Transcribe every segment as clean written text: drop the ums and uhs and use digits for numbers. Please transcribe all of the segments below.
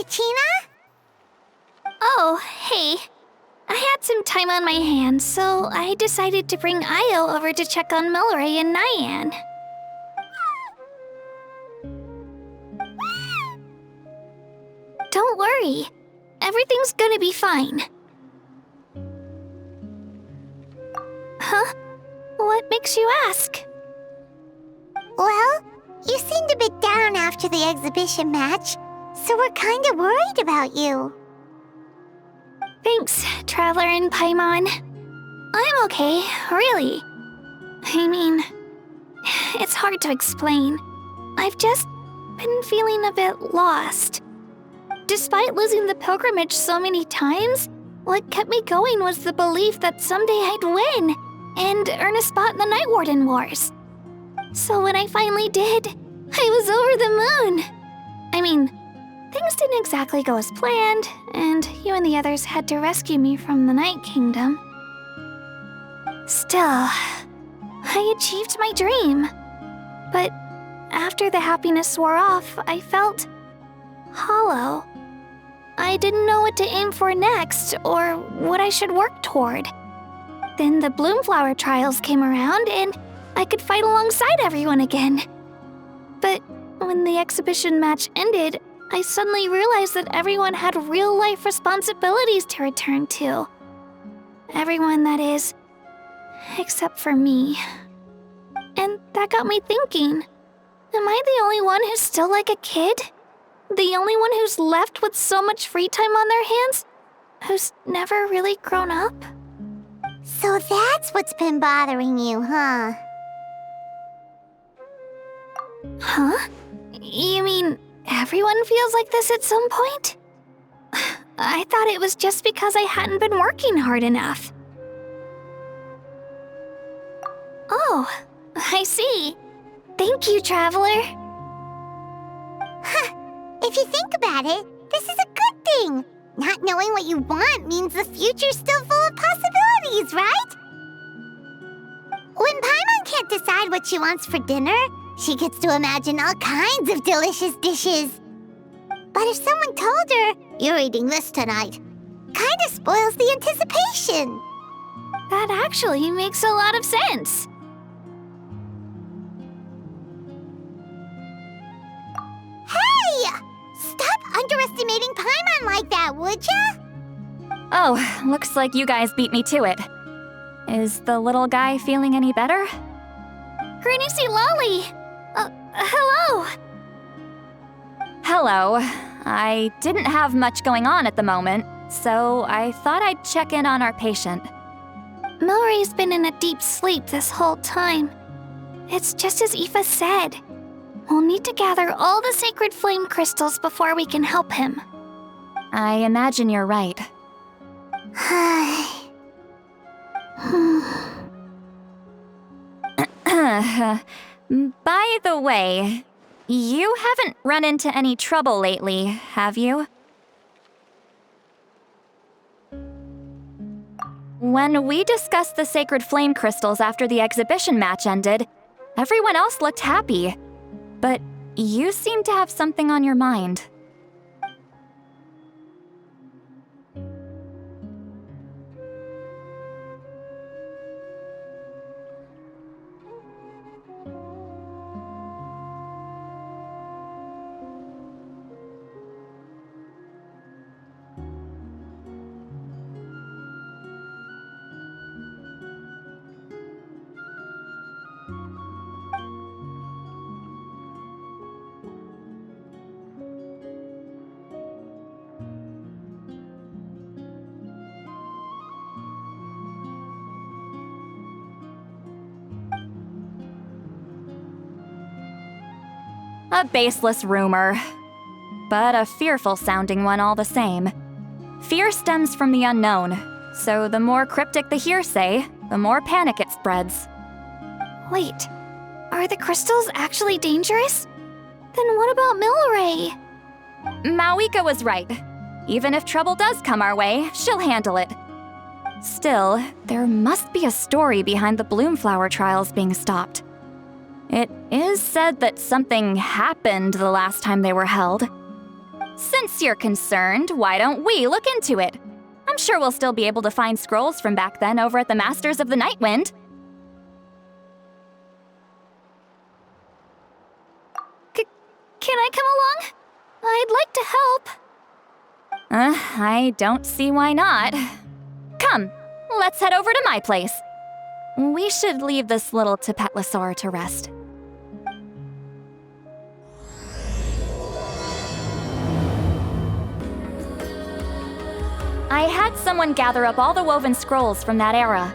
Medicina? Oh, hey. I had some time on my hands, so I decided to bring Io over to check on Milray and Nyan. Don't worry. Everything's gonna be fine. Huh? What makes you ask? Well, you seemed a bit down after the exhibition match, so we're kinda worried about you. Thanks, Traveler and Paimon. I'm okay, really. I mean, it's hard to explain. I've just been feeling a bit lost. Despite losing the pilgrimage so many times, what kept me going was the belief that someday I'd win and earn a spot in the Night Warden Wars. So when I finally did, I was over the moon. I mean, things didn't exactly go as planned, and you and the others had to rescue me from the Night Kingdom. Still, I achieved my dream. But after the happiness wore off, I felt hollow. I didn't know what to aim for next, or what I should work toward. Then the Bloomflower trials came around, and I could fight alongside everyone again. But when the exhibition match ended, I suddenly realized that everyone had real-life responsibilities to return to. Everyone, that is, except for me. And that got me thinking, am I the only one who's still like a kid? The only one who's left with so much free time on their hands? Who's never really grown up? So that's what's been bothering you, huh? Huh? You mean everyone feels like this at some point? I thought it was just because I hadn't been working hard enough. Oh, I see. Thank you, Traveler. Huh. If you think about it, this is a good thing. Not knowing what you want means the future's still full of possibilities, right? When Paimon can't decide what she wants for dinner, she gets to imagine all kinds of delicious dishes. But if someone told her, "You're eating this tonight," kinda spoils the anticipation. That actually makes a lot of sense. Hey! Stop underestimating Paimon like that, would ya? Oh, looks like you guys beat me to it. Is the little guy feeling any better? Granny C. Lolly! Hello! Hello. I didn't have much going on at the moment, so I thought I'd check in on our patient. Milray's been in a deep sleep this whole time. It's just as Aoife said. We'll need to gather all the sacred flame crystals before we can help him. I imagine you're right. By the way, you haven't run into any trouble lately, have you? When we discussed the sacred flame crystals after the exhibition match ended, everyone else looked happy. But you seem to have something on your mind. A baseless rumor, but a fearful-sounding one all the same. Fear stems from the unknown, so the more cryptic the hearsay, the more panic it spreads. Wait, are the crystals actually dangerous? Then what about Milray? Mawika was right. Even if trouble does come our way, she'll handle it. Still, there must be a story behind the Bloomflower trials being stopped. It is said that something happened the last time they were held. Since you're concerned, why don't we look into it? I'm sure we'll still be able to find scrolls from back then over at the Masters of the Night Wind. Can I come along? I'd like to help. I don't see why not. Come, let's head over to my place. We should leave this little Tapetlosaur to rest. I had someone gather up all the woven scrolls from that era.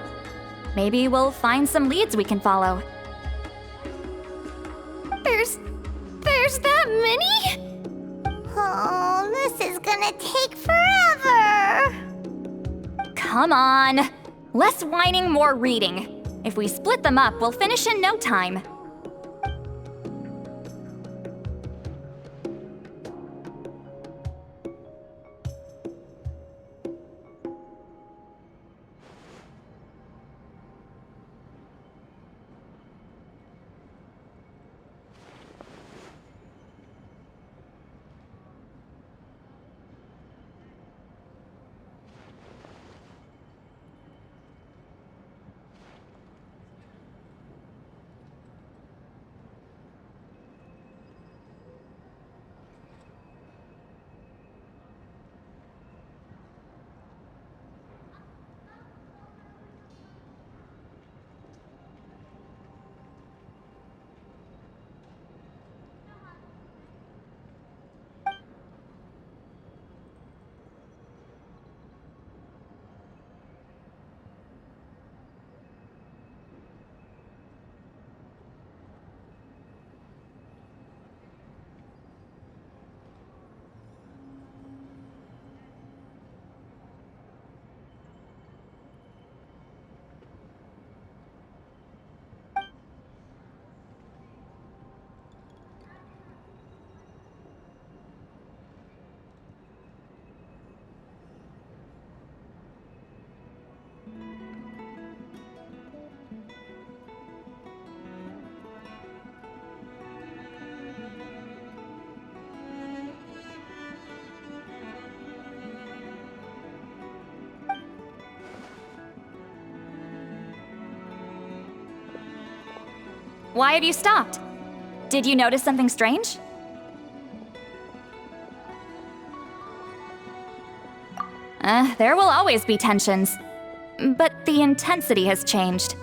Maybe we'll find some leads we can follow. There's that many? Oh, this is gonna take forever. Come on. Less whining, more reading. If we split them up, we'll finish in no time. Why have you stopped? Did you notice something strange? There will always be tensions. But the intensity has changed.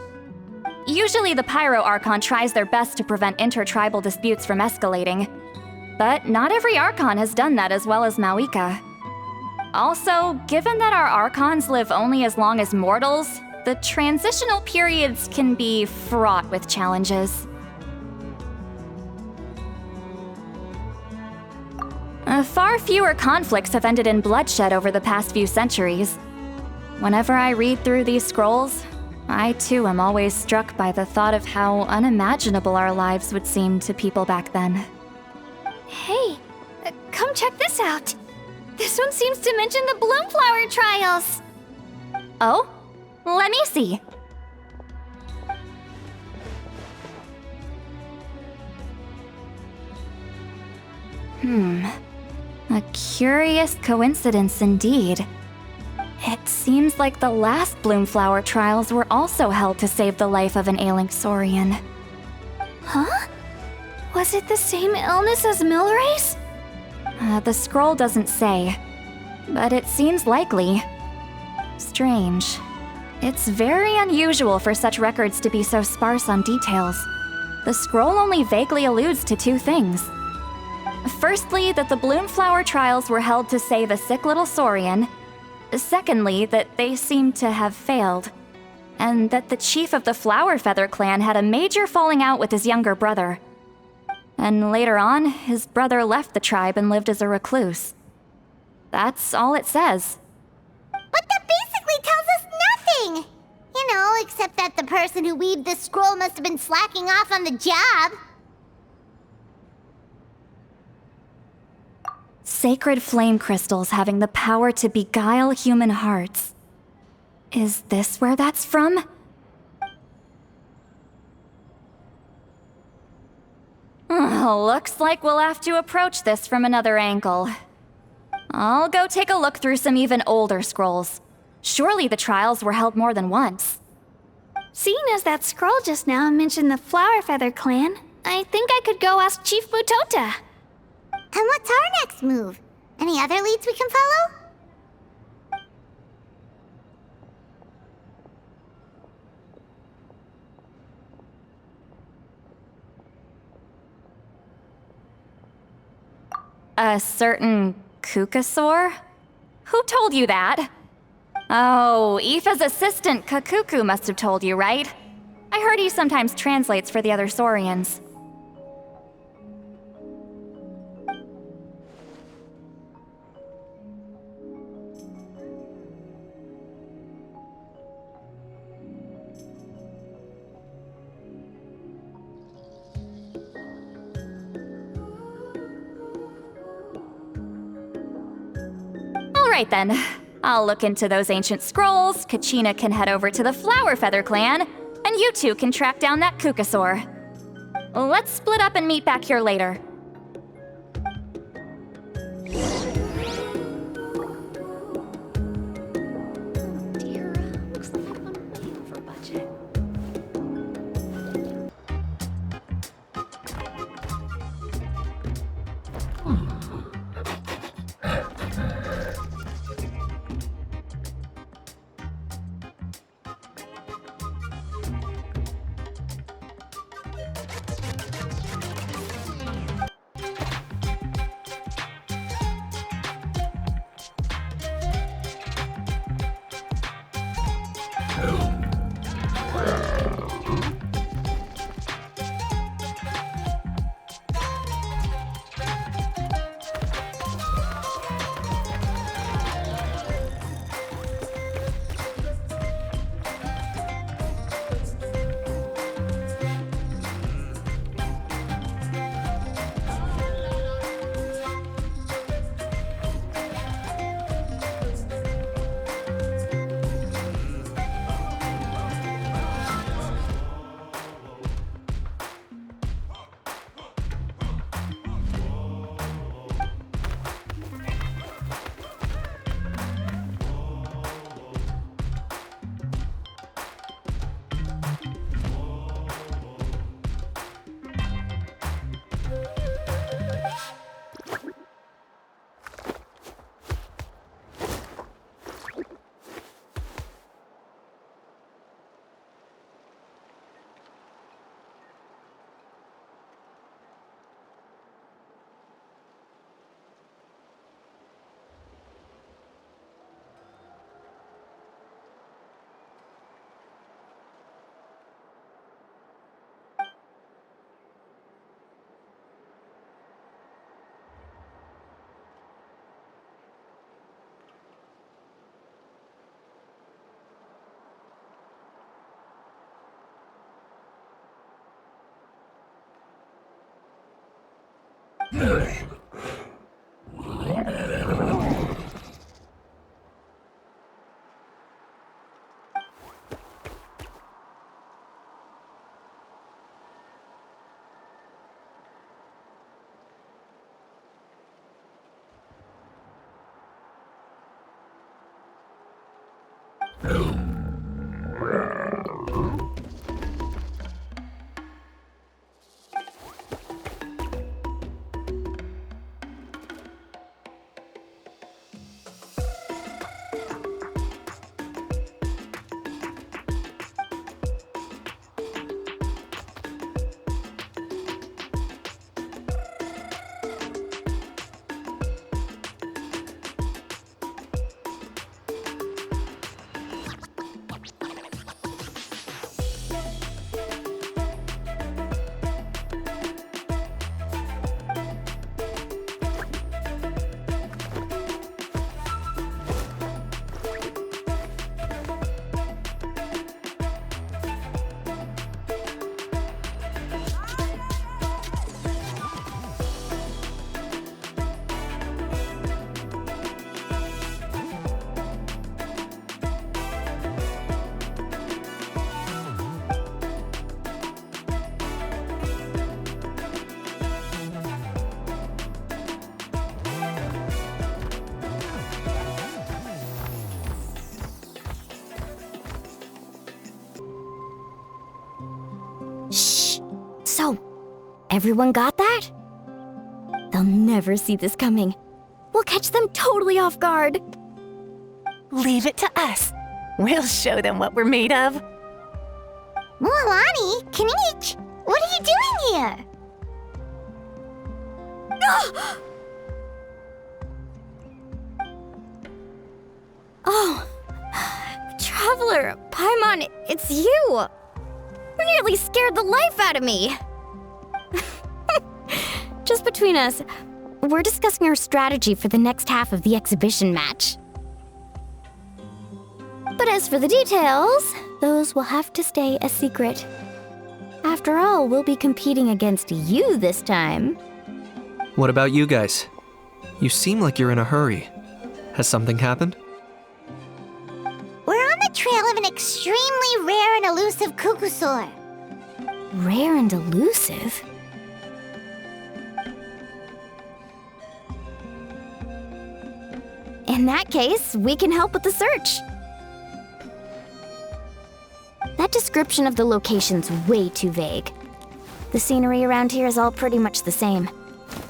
Usually the Pyro Archon tries their best to prevent intertribal disputes from escalating. But not every Archon has done that as well as Mawika. Also, given that our Archons live only as long as mortals, the transitional periods can be fraught with challenges. Far fewer conflicts have ended in bloodshed over the past few centuries. Whenever I read through these scrolls, I too am always struck by the thought of how unimaginable our lives would seem to people back then. Hey, come check this out. This one seems to mention the Bloomflower trials. Oh? Let me see. A curious coincidence indeed. It seems like the last Bloomflower trials were also held to save the life of an ailing Saurian. Huh? Was it the same illness as Milray's? The scroll doesn't say, but it seems likely. Strange. It's very unusual for such records to be so sparse on details. The scroll only vaguely alludes to two things. Firstly, that the Bloomflower trials were held to save a sick little Saurian. Secondly, that they seemed to have failed. And that the chief of the Flower Feather clan had a major falling out with his younger brother. And later on, his brother left the tribe and lived as a recluse. That's all it says. But that basically tells us nothing! You know, except that the person who weaved this scroll must have been slacking off on the job. Sacred flame crystals having the power to beguile human hearts. Is this where that's from? Looks like we'll have to approach this from another angle. I'll go take a look through some even older scrolls. Surely the trials were held more than once. Seeing as that scroll just now mentioned the Flower Feather clan, I think I could go ask Chief Mutota. And what's our next move? Any other leads we can follow? A certain Kukasaur? Who told you that? Oh, Aoife's assistant Kakuku must have told you, right? I heard he sometimes translates for the other Saurians. Alright then. I'll look into those ancient scrolls, Kachina can head over to the Flower Feather clan, and you two can track down that Kukasaur. Let's split up and meet back here later. Looks like I'm way over budget. Everyone got that? They'll never see this coming. We'll catch them totally off guard. Leave it to us. We'll show them what we're made of. Mualani, Kanich, what are you doing here? Oh, Traveler, Paimon, it's you! You nearly scared the life out of me! Just between us, we're discussing our strategy for the next half of the exhibition match. But as for the details, those will have to stay a secret. After all, we'll be competing against you this time. What about you guys? You seem like you're in a hurry. Has something happened? We're on the trail of an extremely rare and elusive Kukusaur. Rare and elusive? In that case, we can help with the search. That description of the location's way too vague. The scenery around here is all pretty much the same.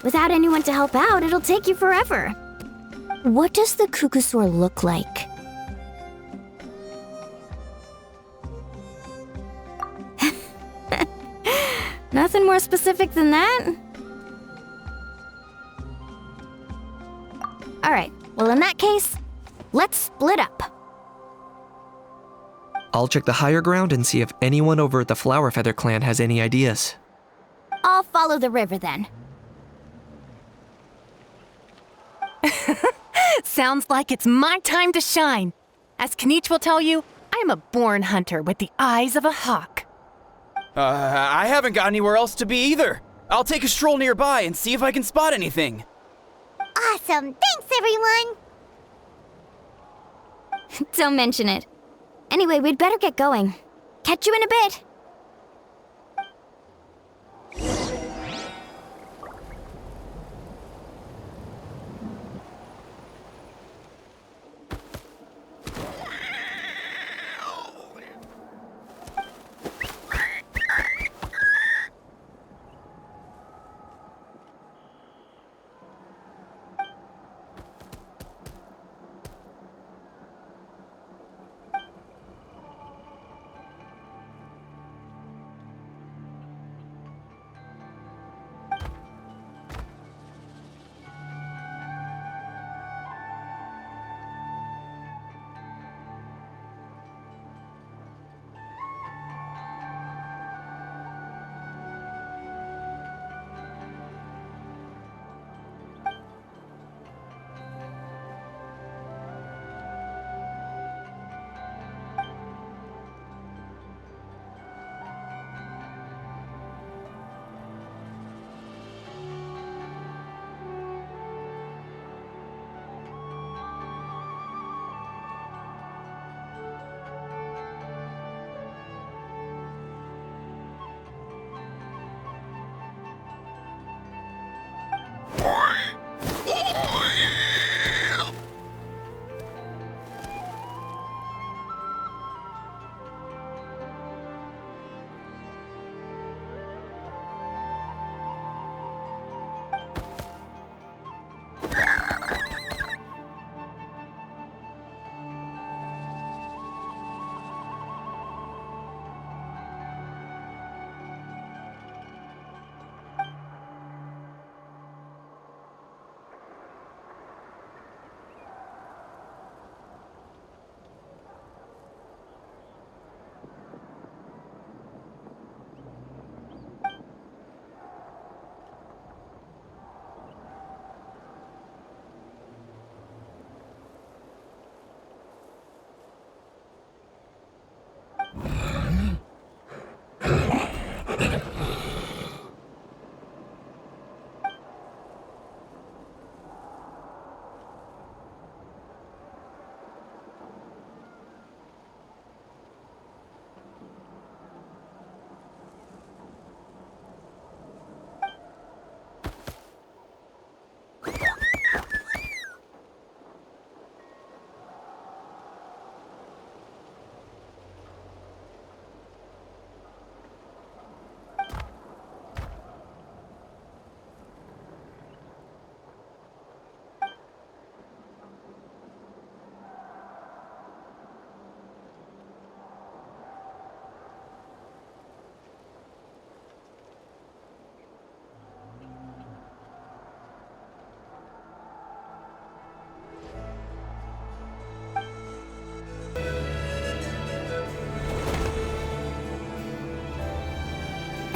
Without anyone to help out, it'll take you forever. What does the Kukusaur look like? Nothing more specific than that? Alright, well in that case, let's split up. I'll check the higher ground and see if anyone over at the Flower Feather clan has any ideas. I'll follow the river then. Sounds like it's my time to shine. As Kanich will tell you, I'm a born hunter with the eyes of a hawk. I haven't got anywhere else to be either. I'll take a stroll nearby and see if I can spot anything. Awesome, thanks everyone! Don't mention it. Anyway, we'd better get going. Catch you in a bit.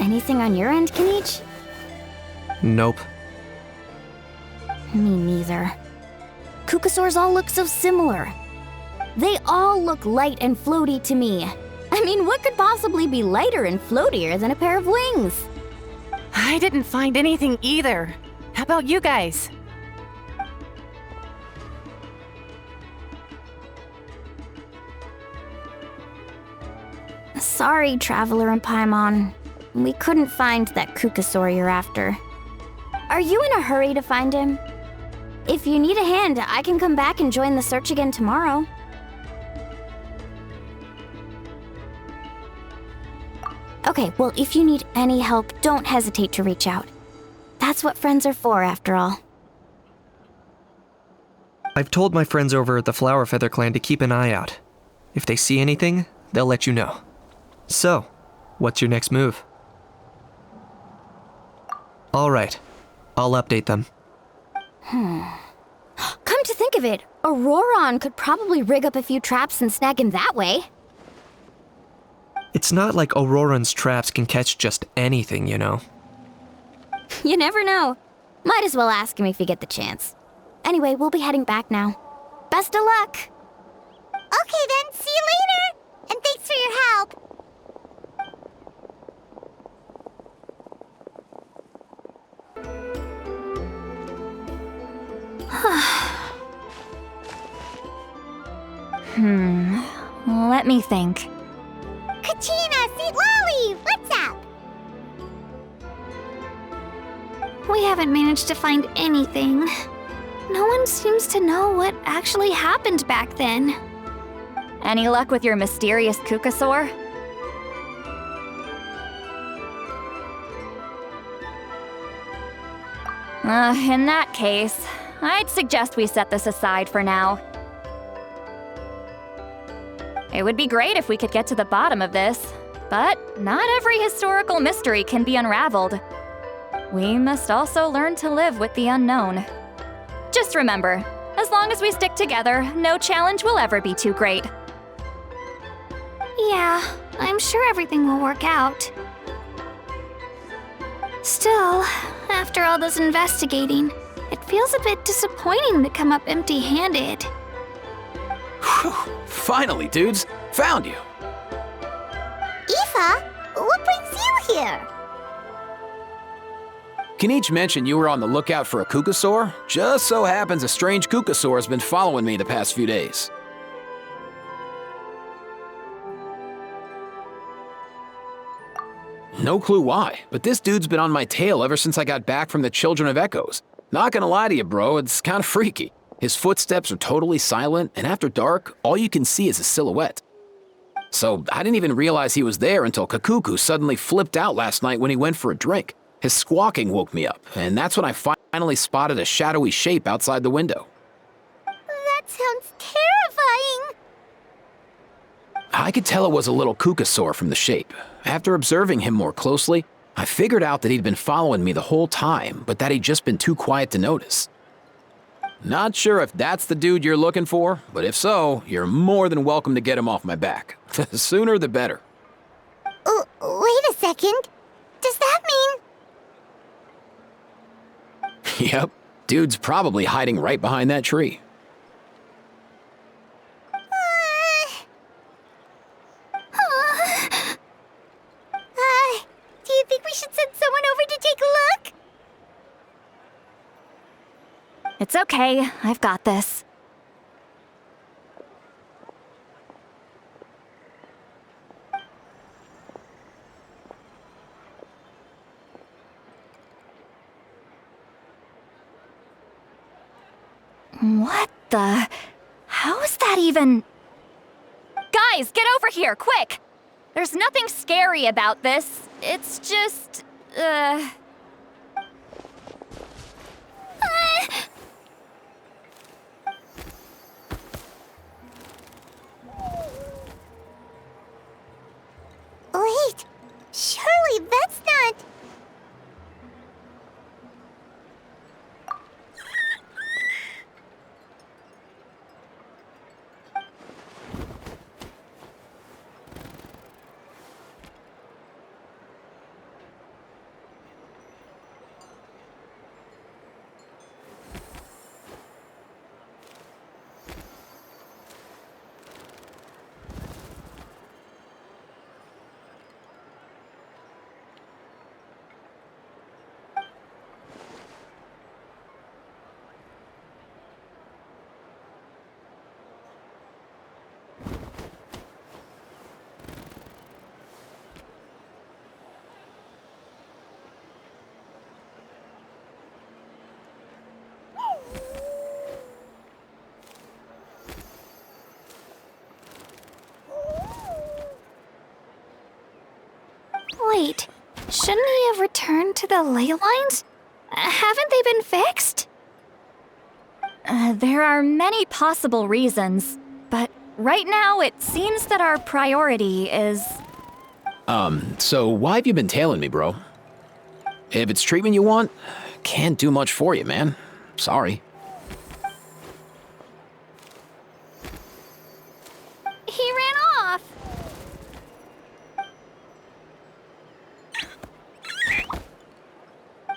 Anything on your end, Kanich? Nope. Me neither. Kukasaurs all look so similar. They all look light and floaty to me. I mean, what could possibly be lighter and floatier than a pair of wings? I didn't find anything either. How about you guys? Sorry, Traveler and Paimon. We couldn't find that Kukasaur you're after. Are you in a hurry to find him? If you need a hand, I can come back and join the search again tomorrow. Okay, well, if you need any help, don't hesitate to reach out. That's what friends are for, after all. I've told my friends over at the Flower Feather Clan to keep an eye out. If they see anything, they'll let you know. So, what's your next move? Alright, I'll update them. Come to think of it, Auroron could probably rig up a few traps and snag him that way. It's not like Auroran's traps can catch just anything, you know. You never know. Might as well ask him if you get the chance. Anyway, we'll be heading back now. Best of luck! Okay then, see you later! And thanks for your help! Let me think. Kachina, Seat Lolly, what's up? We haven't managed to find anything. No one seems to know what actually happened back then. Any luck with your mysterious Kukasaur? In that case, I'd suggest we set this aside for now. It would be great if we could get to the bottom of this, but not every historical mystery can be unraveled. We must also learn to live with the unknown. Just remember, as long as we stick together, no challenge will ever be too great. Yeah, I'm sure everything will work out. Still, after all this investigating, it feels a bit disappointing to come up empty-handed. Whew. Finally, dudes. Found you. Aoife, what brings you here? Kanich mentioned you were on the lookout for a Kukasaur. Just so happens a strange Kukasaur has been following me the past few days. No clue why, but this dude's been on my tail ever since I got back from the Children of Echoes. Not gonna lie to you, bro, it's kinda freaky. His footsteps are totally silent, and after dark, all you can see is a silhouette. So I didn't even realize he was there until Kakuku suddenly flipped out last night when he went for a drink. His squawking woke me up, and that's when I finally spotted a shadowy shape outside the window. That sounds terrifying! I could tell it was a little Kukasaur from the shape. After observing him more closely, I figured out that he'd been following me the whole time, but that he'd just been too quiet to notice. Not sure if that's the dude you're looking for, but if so, you're more than welcome to get him off my back. The sooner the better. Wait a second. Does that mean... Yep, dude's probably hiding right behind that tree. Do you think we should send someone over to take a look? It's okay, I've got this. What the? How is that even? Guys, get over here, quick! There's nothing scary about this. It's just, Wait, surely that's not... Return to the ley lines? Haven't they been fixed? There are many possible reasons, but right now it seems that our priority is... So why have you been tailing me, bro? If it's treatment you want, can't do much for you, man. Sorry. He ran off.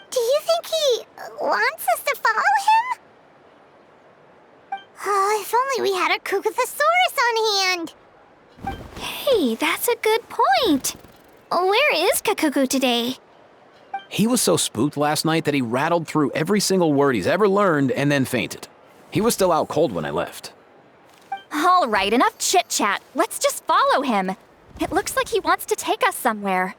Do you think he wants us to follow him? Oh, if only we had a Kukathosaurus on hand. Hey, that's a good point. Where is Kakuku today? He was so spooked last night that he rattled through every single word he's ever learned and then fainted. He was still out cold when I left. All right, enough chit-chat. Let's just follow him. It looks like he wants to take us somewhere.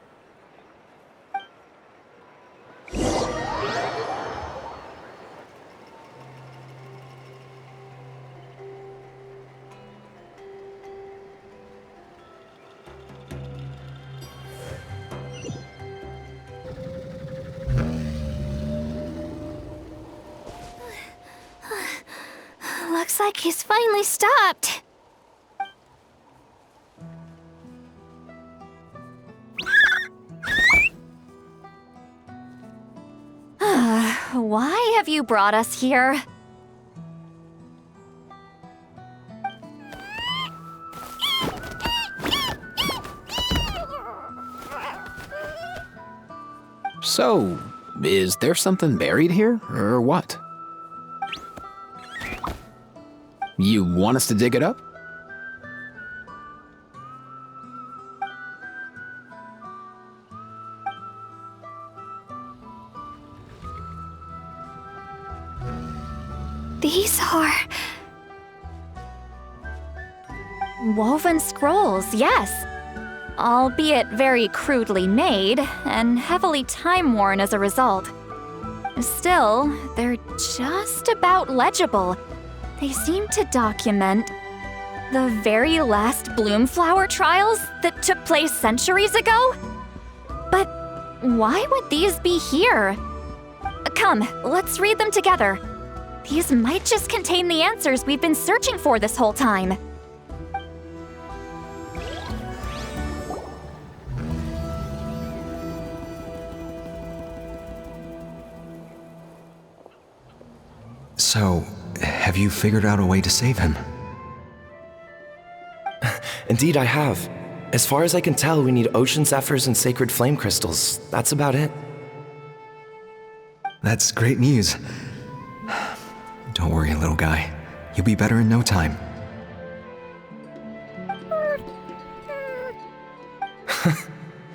Looks like he's finally stopped. Why have you brought us here? So, is there something buried here, or what? You want us to dig it up? These are... Woven scrolls, yes. Albeit very crudely made, and heavily time-worn as a result. Still, they're just about legible. They seem to document the very last bloomflower trials that took place centuries ago? But why would these be here? Come, let's read them together. These might just contain the answers we've been searching for this whole time. So, have you figured out a way to save him? Indeed, I have. As far as I can tell, we need ocean zephyrs and sacred flame crystals. That's about it. That's great news. Don't worry, little guy. You'll be better in no time.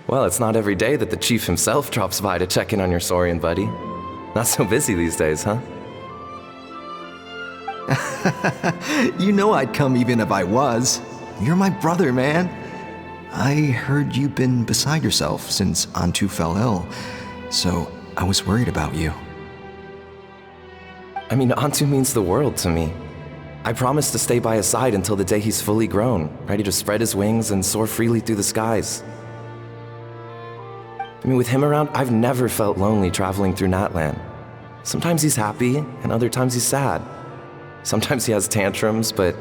Well, it's not every day that the chief himself drops by to check in on your Saurian buddy. Not so busy these days, huh? You know I'd come even if I was. You're my brother, man. I heard you've been beside yourself since Antu fell ill, so I was worried about you. I mean, Antu means the world to me. I promised to stay by his side until the day he's fully grown, ready to spread his wings and soar freely through the skies. I mean, with him around, I've never felt lonely traveling through Natlan. Sometimes he's happy, and other times he's sad. Sometimes he has tantrums, but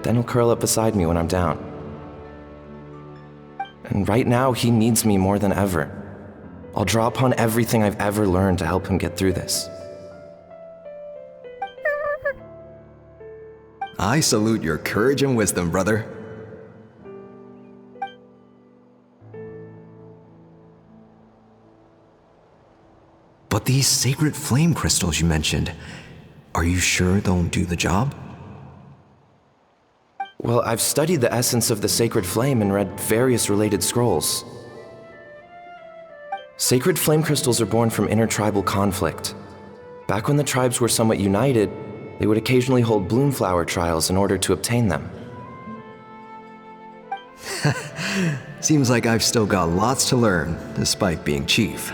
then he'll curl up beside me when I'm down. And right now, he needs me more than ever. I'll draw upon everything I've ever learned to help him get through this. I salute your courage and wisdom, brother. But these sacred flame crystals you mentioned, are you sure they'll do the job? Well, I've studied the essence of the sacred flame and read various related scrolls. Sacred flame crystals are born from intertribal conflict. Back when the tribes were somewhat united, they would occasionally hold bloomflower trials in order to obtain them. Seems like I've still got lots to learn, despite being chief.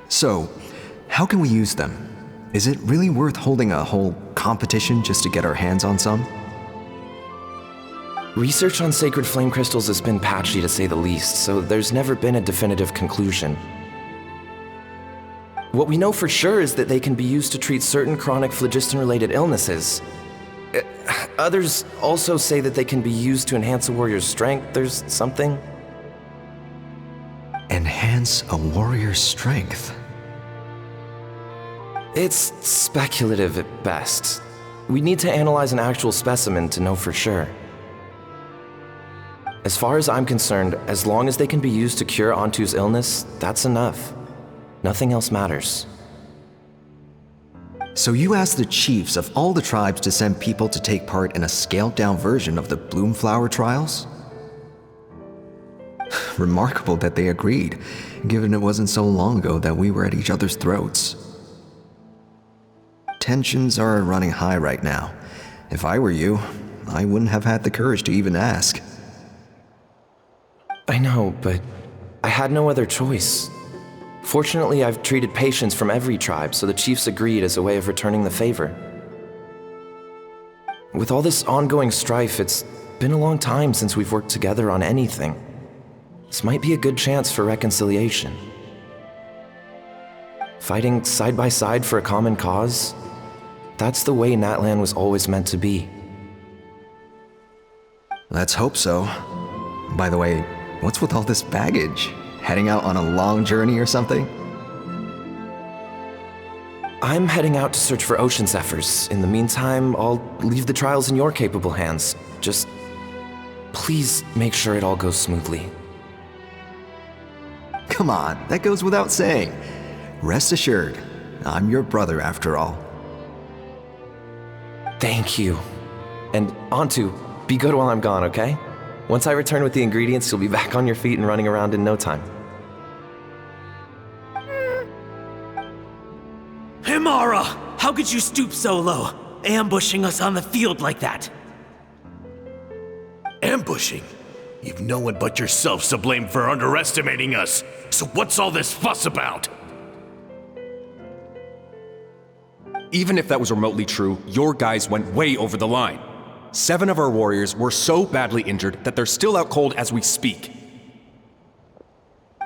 So, how can we use them? Is it really worth holding a whole competition just to get our hands on some? Research on sacred flame crystals has been patchy to say the least, so there's never been a definitive conclusion. What we know for sure is that they can be used to treat certain chronic phlogiston-related illnesses. Others also say that they can be used to enhance a warrior's strength. There's something. Enhance a warrior's strength? It's speculative at best. We need to analyze an actual specimen to know for sure. As far as I'm concerned, as long as they can be used to cure Antu's illness, that's enough. Nothing else matters. So you asked the chiefs of all the tribes to send people to take part in a scaled-down version of the Bloomflower trials? Remarkable that they agreed, given it wasn't so long ago that we were at each other's throats. Tensions are running high right now. If I were you, I wouldn't have had the courage to even ask. I know, but I had no other choice. Fortunately, I've treated patients from every tribe, so the chiefs agreed as a way of returning the favor. With all this ongoing strife, it's been a long time since we've worked together on anything. This might be a good chance for reconciliation. Fighting side by side for a common cause? That's the way Natlan was always meant to be. Let's hope so. By the way, what's with all this baggage? Heading out on a long journey or something? I'm heading out to search for Ocean Zephyrs. In the meantime, I'll leave the trials in your capable hands. Just please make sure it all goes smoothly. Come on, that goes without saying. Rest assured, I'm your brother after all. Thank you. And Antu, be good while I'm gone, okay? Once I return with the ingredients, you'll be back on your feet and running around in no time. Himara! How could you stoop so low, ambushing us on the field like that? Ambushing? You've no one but yourself to blame for underestimating us. So what's all this fuss about? Even if that was remotely true, your guys went way over the line. 7 of our warriors were so badly injured that they're still out cold as we speak.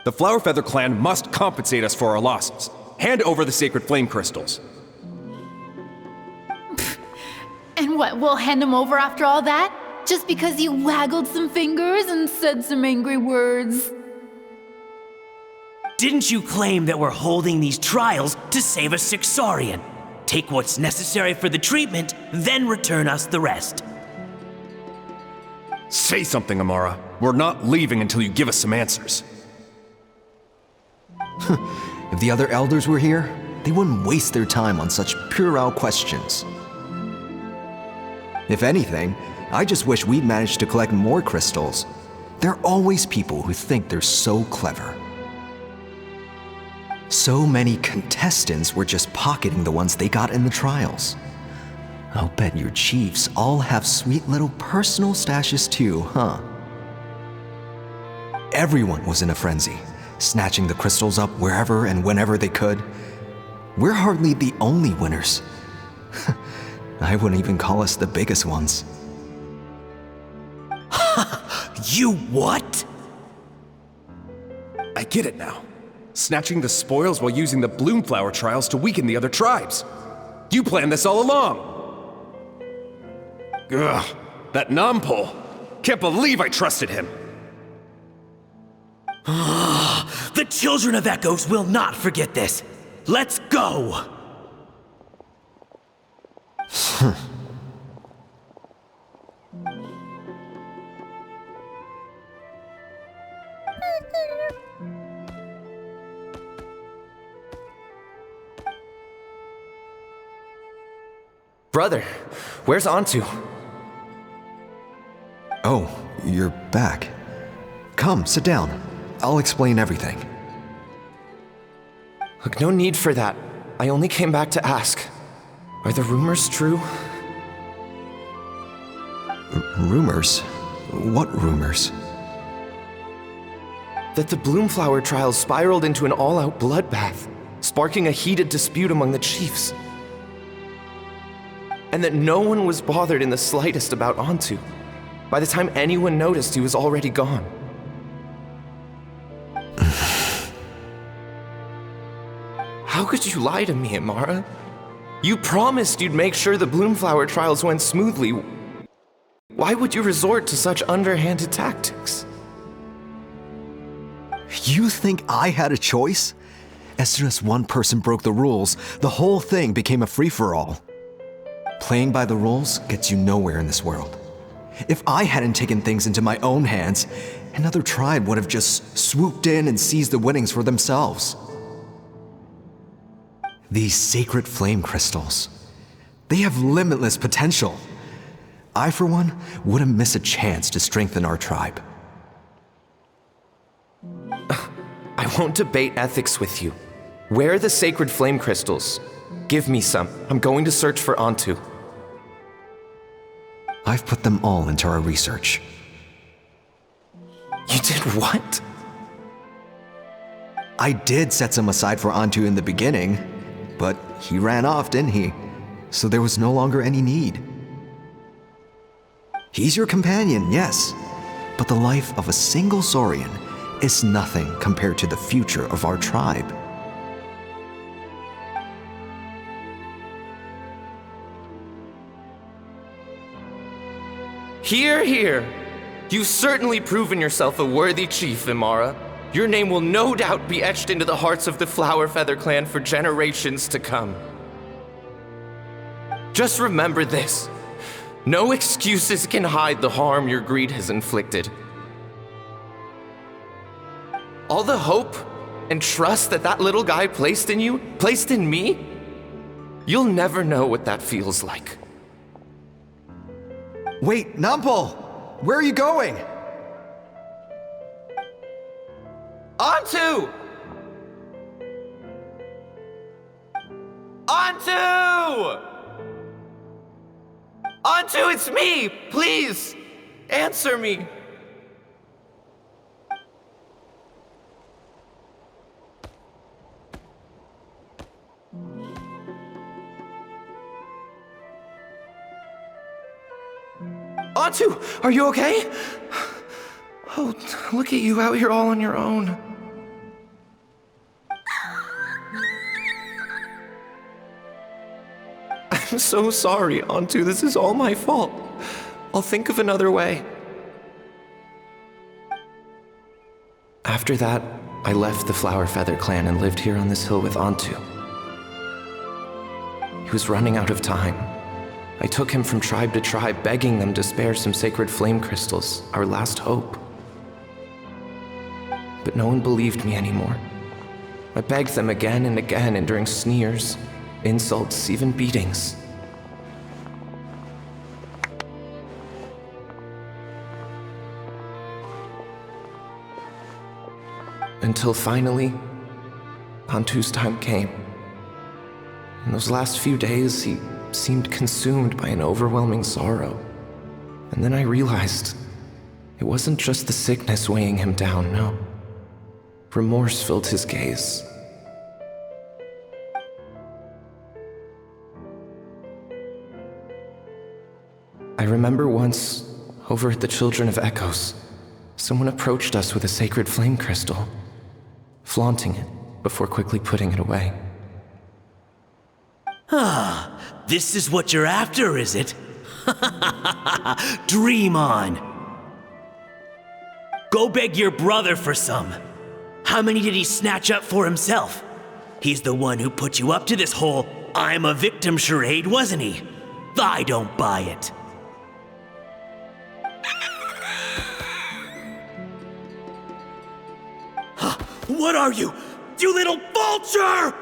The Flower Feather clan must compensate us for our losses. Hand over the sacred flame crystals. And what, we'll hand them over after all that? Just because you waggled some fingers and said some angry words? Didn't you claim that we're holding these trials to save a Sixarian? Take what's necessary for the treatment, then return us the rest. Say something, Amara. We're not leaving until you give us some answers. If the other elders were here, they wouldn't waste their time on such puerile questions. If anything, I just wish we'd managed to collect more crystals. There are always people who think they're so clever. So many contestants were just pocketing the ones they got in the trials. I'll bet your chiefs all have sweet little personal stashes too, huh? Everyone was in a frenzy, snatching the crystals up wherever and whenever they could. We're hardly the only winners. I wouldn't even call us the biggest ones. You what? I get it now. Snatching the spoils while using the Bloomflower trials to weaken the other tribes. You planned this all along. Ugh, that Nampol. Can't believe I trusted him. The children of Echoes will not forget this. Let's go! Brother, where's Antu? Oh, you're back. Come, sit down. I'll explain everything. Look, no need for that. I only came back to ask. Are the rumors true? Rumors? What rumors? That the Bloomflower trials spiraled into an all-out bloodbath, sparking a heated dispute among the chiefs. And that no one was bothered in the slightest about Antu. By the time anyone noticed, he was already gone. How could you lie to me, Amara? You promised you'd make sure the Bloomflower trials went smoothly. Why would you resort to such underhanded tactics? You think I had a choice? As soon as one person broke the rules, the whole thing became a free-for-all. Playing by the rules gets you nowhere in this world. If I hadn't taken things into my own hands, another tribe would have just swooped in and seized the winnings for themselves. These sacred flame crystals, they have limitless potential. I, for one, wouldn't miss a chance to strengthen our tribe. I won't debate ethics with you. Where are the sacred flame crystals? Give me some. I'm going to search for Antu. I've put them all into our research. You did what? I did set some aside for Antu in the beginning, but he ran off, didn't he? So there was no longer any need. He's your companion, yes, but the life of a single Saurian is nothing compared to the future of our tribe. Hear, hear. You've certainly proven yourself a worthy chief, Imara. Your name will no doubt be etched into the hearts of the Flower Feather clan for generations to come. Just remember this. No excuses can hide the harm your greed has inflicted. All the hope and trust that little guy placed in you, placed in me, you'll never know what that feels like. Wait, Nampal! Where are you going? Antu! Antu! Antu, it's me! Please, answer me. Antu, are you okay? Oh, look at you out here all on your own. I'm so sorry, Antu. This is all my fault. I'll think of another way. After that, I left the Flower Feather clan and lived here on this hill with Antu. He was running out of time. I took him from tribe to tribe, begging them to spare some sacred flame crystals, our last hope. But no one believed me anymore. I begged them again and again, enduring sneers, insults, even beatings. Until finally, Antu's time came. In those last few days, he seemed consumed by an overwhelming sorrow. And then I realized it wasn't just the sickness weighing him down, no. Remorse filled his gaze. I remember once, over at the Children of Echoes, someone approached us with a sacred flame crystal, flaunting it before quickly putting it away. Ah, this is what you're after, is it? Dream on. Go beg your brother for some. How many did he snatch up for himself? He's the one who put you up to this whole I'm a victim charade, wasn't he? I don't buy it. What are you, you little vulture?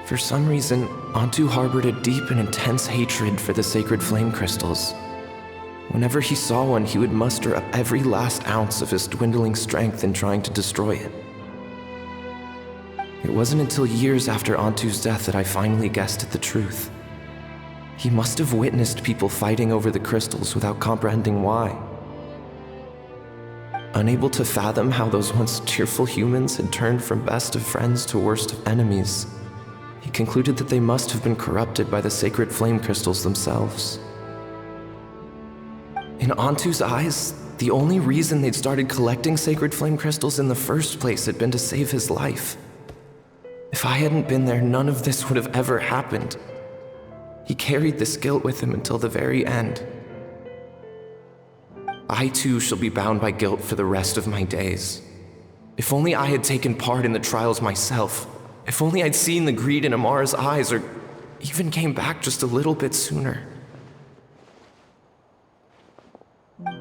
For some reason, Antu harbored a deep and intense hatred for the sacred flame crystals. Whenever he saw one, he would muster up every last ounce of his dwindling strength in trying to destroy it. It wasn't until years after Antu's death that I finally guessed at the truth. He must have witnessed people fighting over the crystals without comprehending why. Unable to fathom how those once cheerful humans had turned from best of friends to worst of enemies, he concluded that they must have been corrupted by the sacred flame crystals themselves. In Antu's eyes, the only reason they'd started collecting sacred flame crystals in the first place had been to save his life. If I hadn't been there, none of this would have ever happened. He carried this guilt with him until the very end. I too shall be bound by guilt for the rest of my days. If only I had taken part in the trials myself. If only I'd seen the greed in Amara's eyes, or even came back just a little bit sooner.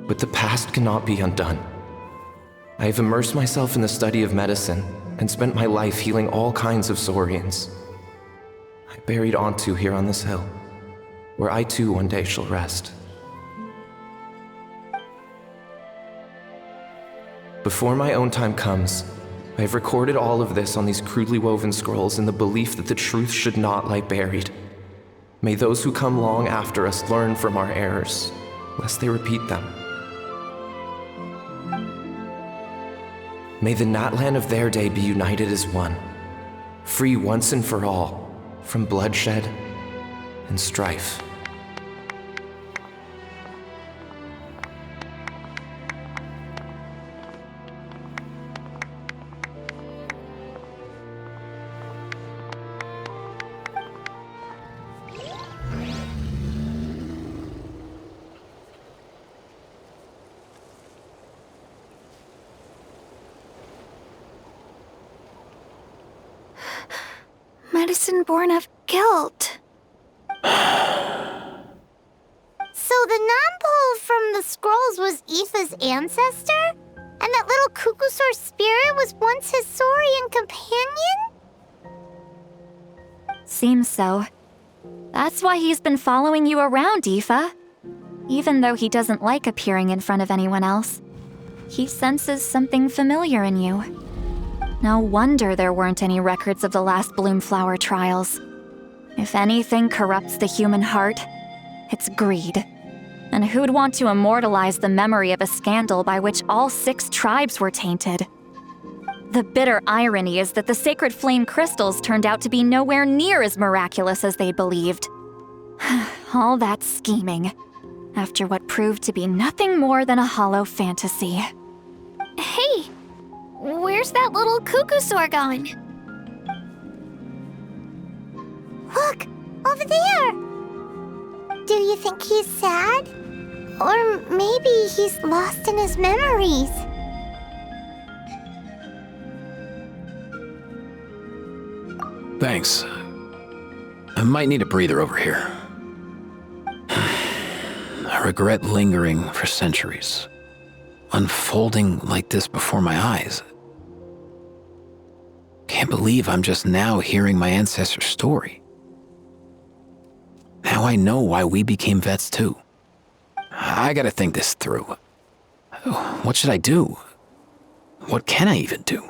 But the past cannot be undone. I have immersed myself in the study of medicine and spent my life healing all kinds of saurians. I buried Ontu here on this hill, where I too one day shall rest. Before my own time comes, I have recorded all of this on these crudely woven scrolls in the belief that the truth should not lie buried. May those who come long after us learn from our errors, lest they repeat them. May the Natlan of their day be united as one, free once and for all from bloodshed and strife. Medicine born of guilt. So the non-pole from the scrolls was Aoife's ancestor? And that little Kukusaur spirit was once his saurian companion? Seems so. That's why he's been following you around, Aoife. Even though he doesn't like appearing in front of anyone else, he senses something familiar in you. No wonder there weren't any records of the last Bloomflower trials. If anything corrupts the human heart, it's greed. And who'd want to immortalize the memory of a scandal by which all 6 tribes were tainted? The bitter irony is that the sacred flame crystals turned out to be nowhere near as miraculous as they believed. All that scheming, after what proved to be nothing more than a hollow fantasy. Hey! Where's that little Kukusaur gone? Look, over there! Do you think he's sad? Or maybe he's lost in his memories? Thanks. I might need a breather over here. I regret lingering for centuries, unfolding like this before my eyes. Can't believe I'm just now hearing my ancestor's story. Now I know why we became vets too. I gotta think this through. What should I do? What can I even do?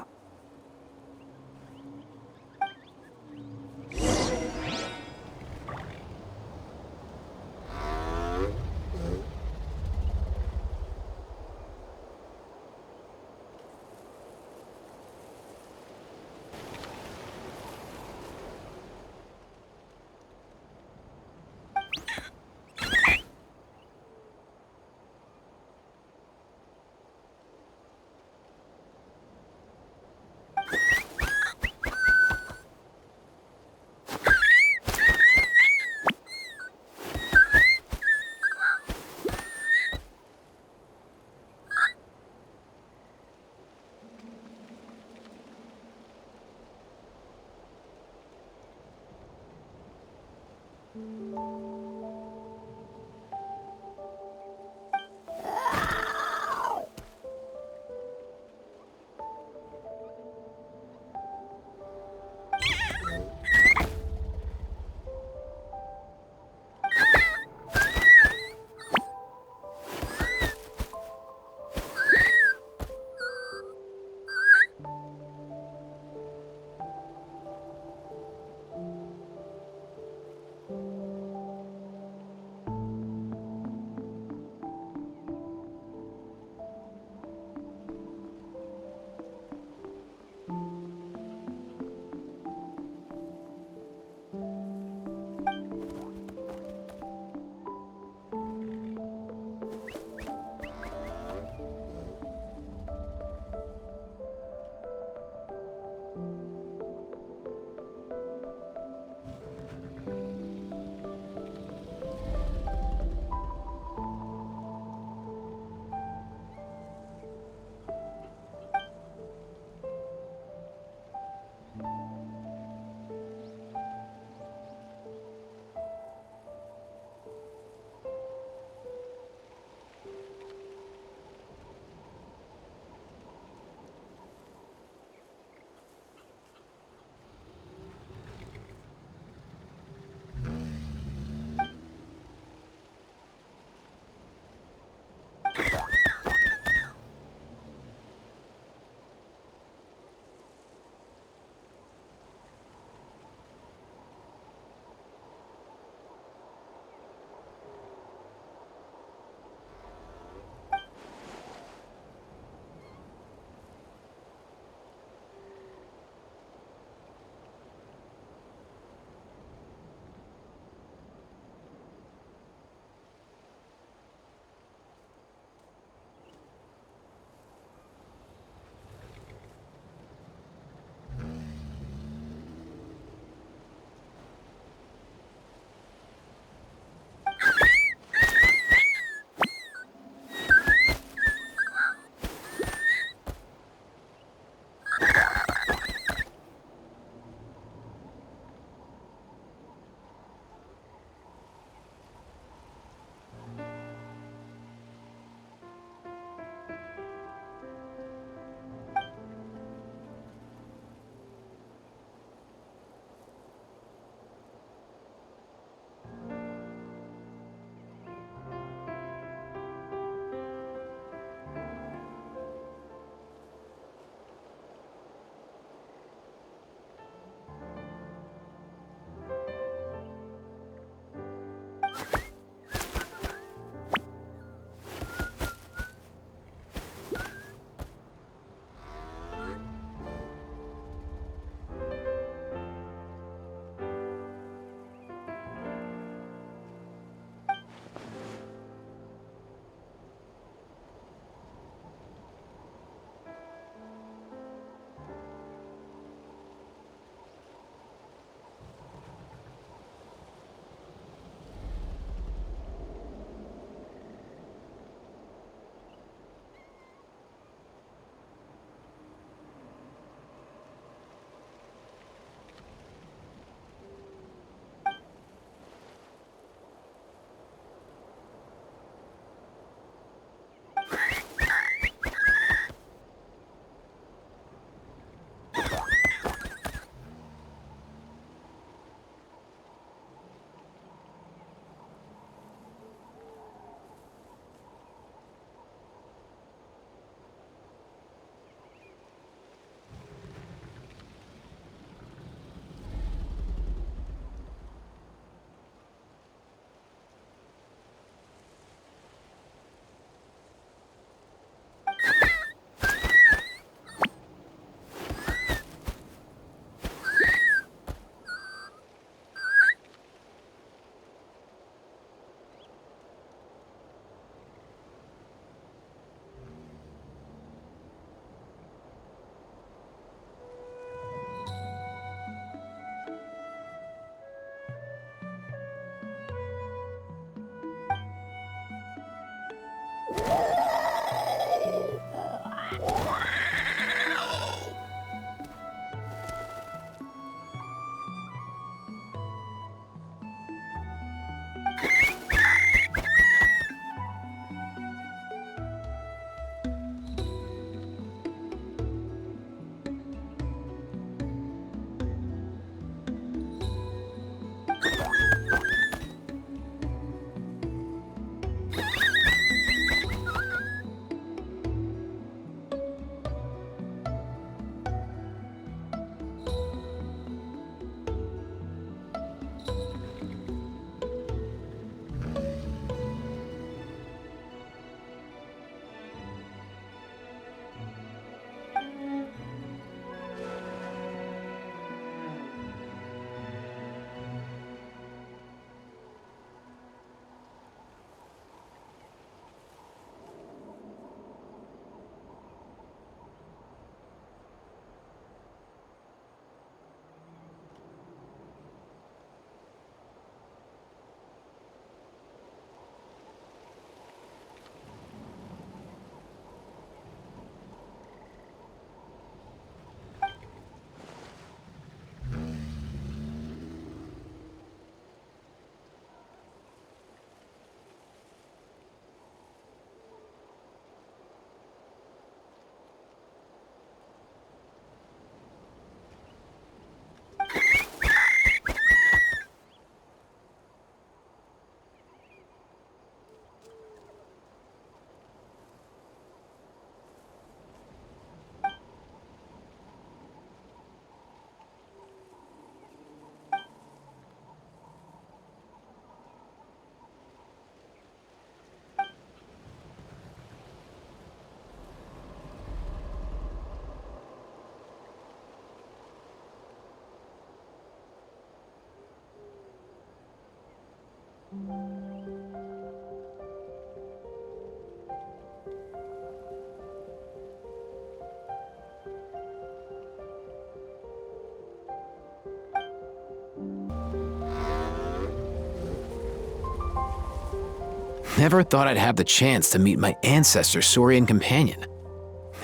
Never thought I'd have the chance to meet my ancestor Saurian companion.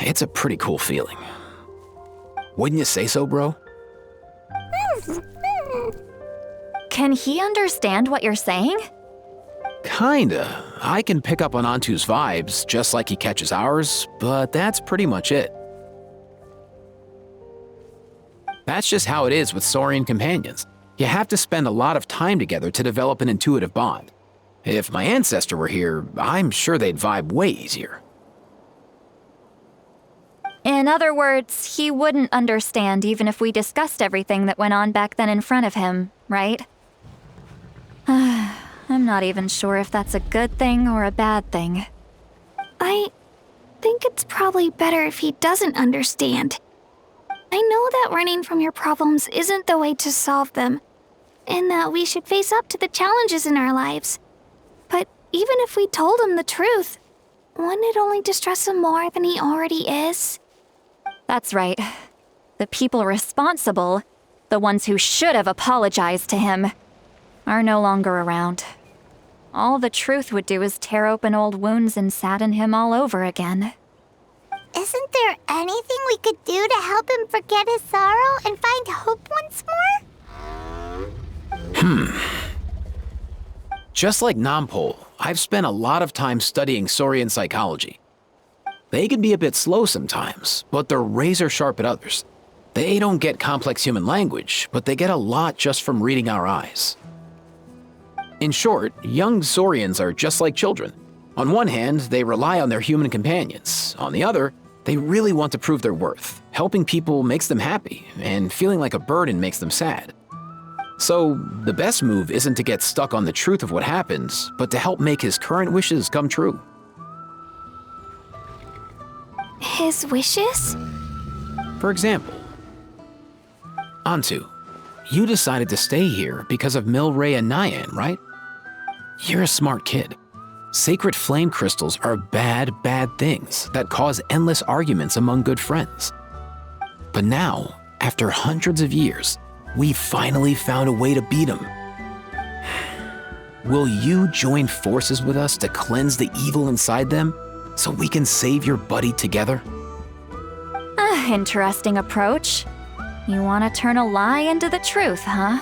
It's a pretty cool feeling. Wouldn't you say so, bro? Can he understand what you're saying? Kinda. I can pick up on Antu's vibes, just like he catches ours, but that's pretty much it. That's just how it is with Saurian companions. You have to spend a lot of time together to develop an intuitive bond. If my ancestor were here, I'm sure they'd vibe way easier. In other words, he wouldn't understand even if we discussed everything that went on back then in front of him, right? I'm not even sure if that's a good thing or a bad thing. I think it's probably better if he doesn't understand. I know that running from your problems isn't the way to solve them, and that we should face up to the challenges in our lives. But even if we told him the truth, wouldn't it only distress him more than he already is? That's right. The people responsible, the ones who should have apologized to him, are no longer around. All the truth would do is tear open old wounds and sadden him all over again. Isn't there anything we could do to help him forget his sorrow and find hope once more? Just like Nampol, I've spent a lot of time studying Saurian psychology. They can be a bit slow sometimes, but they're razor sharp at others. They don't get complex human language, but they get a lot just from reading our eyes. In short, young Saurians are just like children. On one hand, they rely on their human companions. On the other, they really want to prove their worth. Helping people makes them happy, and feeling like a burden makes them sad. So, the best move isn't to get stuck on the truth of what happens, but to help make his current wishes come true. His wishes? For example, Antu, you decided to stay here because of Milray and Nyan, right? You're a smart kid. Sacred flame crystals are bad, bad things that cause endless arguments among good friends. But now, after hundreds of years, we finally found a way to beat them. Will you join forces with us to cleanse the evil inside them so we can save your buddy together? Interesting approach. You want to turn a lie into the truth, huh?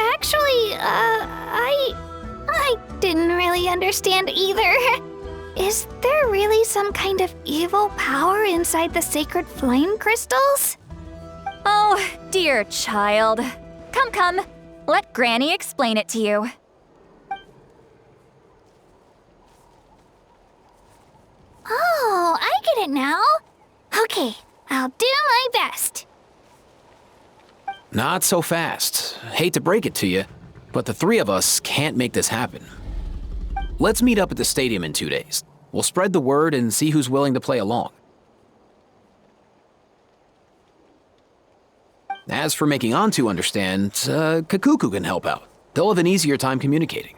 Actually, I didn't really understand either. Is there really some kind of evil power inside the sacred flame crystals? Oh, dear child. Come. Let Granny explain it to you. Oh, I get it now. Okay, I'll do my best. Not so fast. Hate to break it to you, but the three of us can't make this happen. Let's meet up at the stadium in 2 days. We'll spread the word and see who's willing to play along. As for making Antu understand, Kakuku can help out. They'll have an easier time communicating.